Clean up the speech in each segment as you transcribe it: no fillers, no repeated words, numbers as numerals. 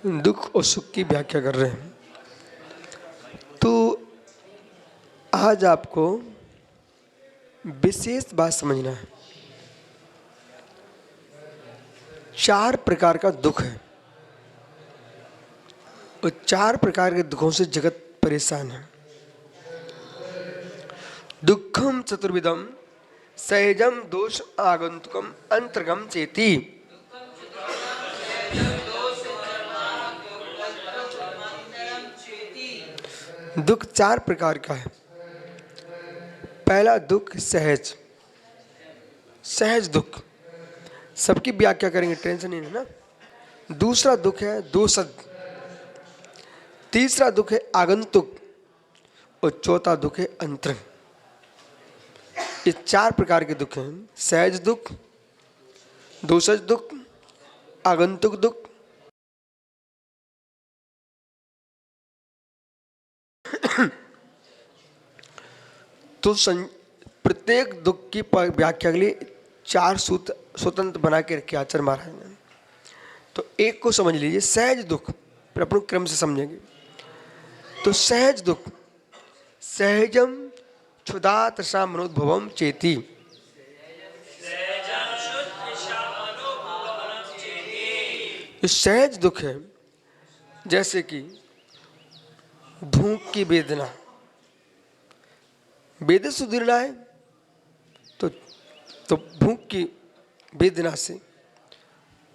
दुख और सुख की व्याख्या कर रहे हैं। तो आज आपको विशेष बात समझना है। 4 प्रकार का दुख है और 4 प्रकार के दुखों से जगत परेशान है। दुखम चतुर्विधम सहजम दोष आगंतुकम अंतर्गम चेति। दुख 4 प्रकार का है। पहला दुख सहज, सहज दुख सबकी व्याख्या करेंगे, टेंशन नहीं है ना। दूसरा दुख है दोषद, तीसरा दुख है आगंतुक और चौथा दुख है अंतरंग। ये 4 प्रकार के दुख हैं। सहज दुख, दोषज दुख, आगंतुक दुख, तो प्रत्येक दुख की व्याख्या के लिए 4 सूत्र स्वतंत्र बना के रखे आचार्य महाराज ने। तो एक को समझ लीजिए, सहज दुख, फिर अपन क्रम से समझेंगे। तो सहज दुख, सहजम क्षुधा तृषा मनोद्भवम चेति। जो सहज दुख है, जैसे कि भूख की वेदना, वेदना सुधरना है तो भूख की वेदना से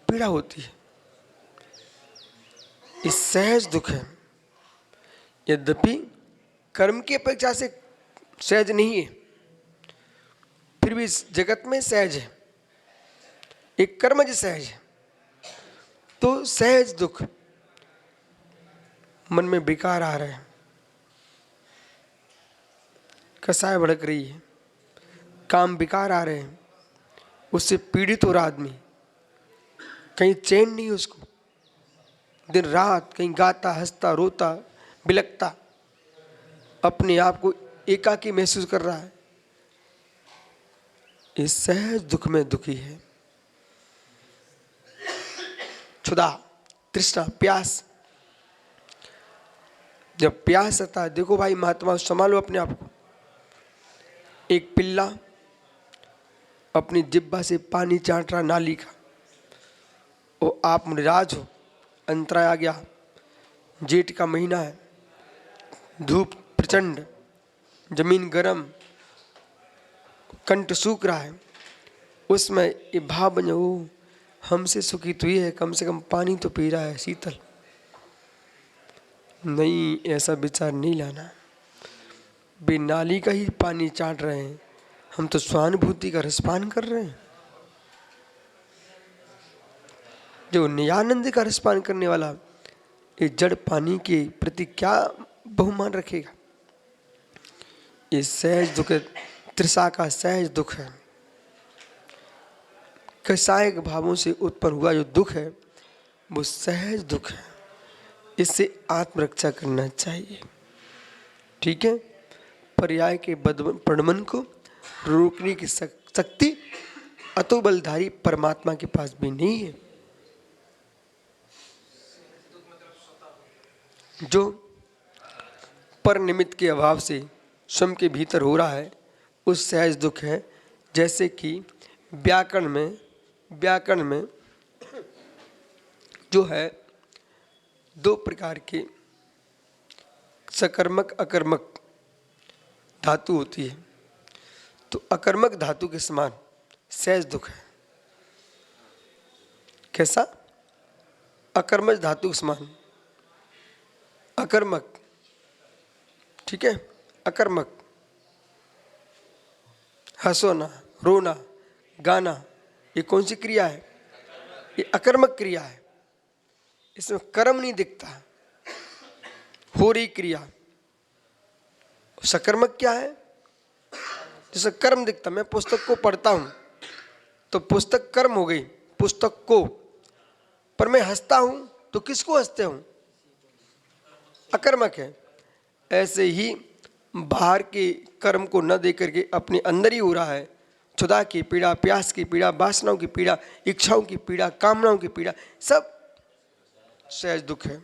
पीड़ा होती है, ये सहज दुख है। यद्यपि कर्म की अपेक्षा से सहज नहीं है, फिर भी इस जगत में सहज है, एक कर्मज सहज है। तो सहज दुख, मन में विकार आ रहा है, कसाय भड़क रही है, काम विकार आ रहे हैं, उससे पीड़ित हो रहा आदमी, कहीं चैन नहीं उसको, दिन रात कहीं गाता हंसता रोता बिलकता, अपने आप को एकाकी महसूस कर रहा है, इस सहज दुख में दुखी है। क्षुधा, तृष्णा, प्यास, जब प्यास आता है, देखो भाई महात्मा संभालो अपने आप को। एक पिल्ला अपनी जिब्बा से पानी चाट रहा नाली का, और आप निराज हो, अंतराय आ गया, जेठ का महीना है, धूप प्रचंड, जमीन गर्म, कंठ सूख रहा है, उसमें ये भाव बने, ओ हमसे सुखी तो ये है, कम से कम पानी तो पी रहा है शीतल। नहीं, ऐसा विचार नहीं लाना। बे नाली का ही पानी चाट रहे हैं, हम तो स्वानुभूति का रसपान कर रहे हैं। जो नियानंद का रसपान करने वाला ये जड़ पानी के प्रति क्या बहुमान रखेगा। ये सहज दुख, तृषा का सहज दुख है। कसायक भावों से उत्पन्न हुआ जो दुख है वो सहज दुख है, इससे आत्मरक्षा करना चाहिए। ठीक है, पर्याय के प्रदमन को रोकने की शक्ति अतोबलधारी परमात्मा के पास भी नहीं है। जो पर निमित्त के अभाव से स्वयं के भीतर हो रहा है उस सहज दुख है। जैसे कि व्याकरण में जो है 2 प्रकार के सकर्मक अकर्मक धातु होती है, तो अकर्मक धातु के समान सहज दुख है। कैसा? अकर्मज धातु के समान अकर्मक, ठीक है, अकर्मक, हंसोना, रोना, गाना, ये कौन सी क्रिया है? ये अकर्मक क्रिया है, इसमें कर्म नहीं दिखता, हो रही क्रिया। सकर्मक क्या है? जैसे कर्म दिखता, मैं पुस्तक को पढ़ता हूं तो पुस्तक कर्म हो गई पुस्तक को, पर मैं हंसता हूं तो किसको हंसते हूं? अकर्मक है। ऐसे ही बाहर के कर्म को न दे करके अपने अंदर ही हो रहा है, क्षुधा की पीड़ा, प्यास की पीड़ा, वासनाओं की पीड़ा, इच्छाओं की पीड़ा, कामनाओं की पीड़ा, सब सहज दुख है।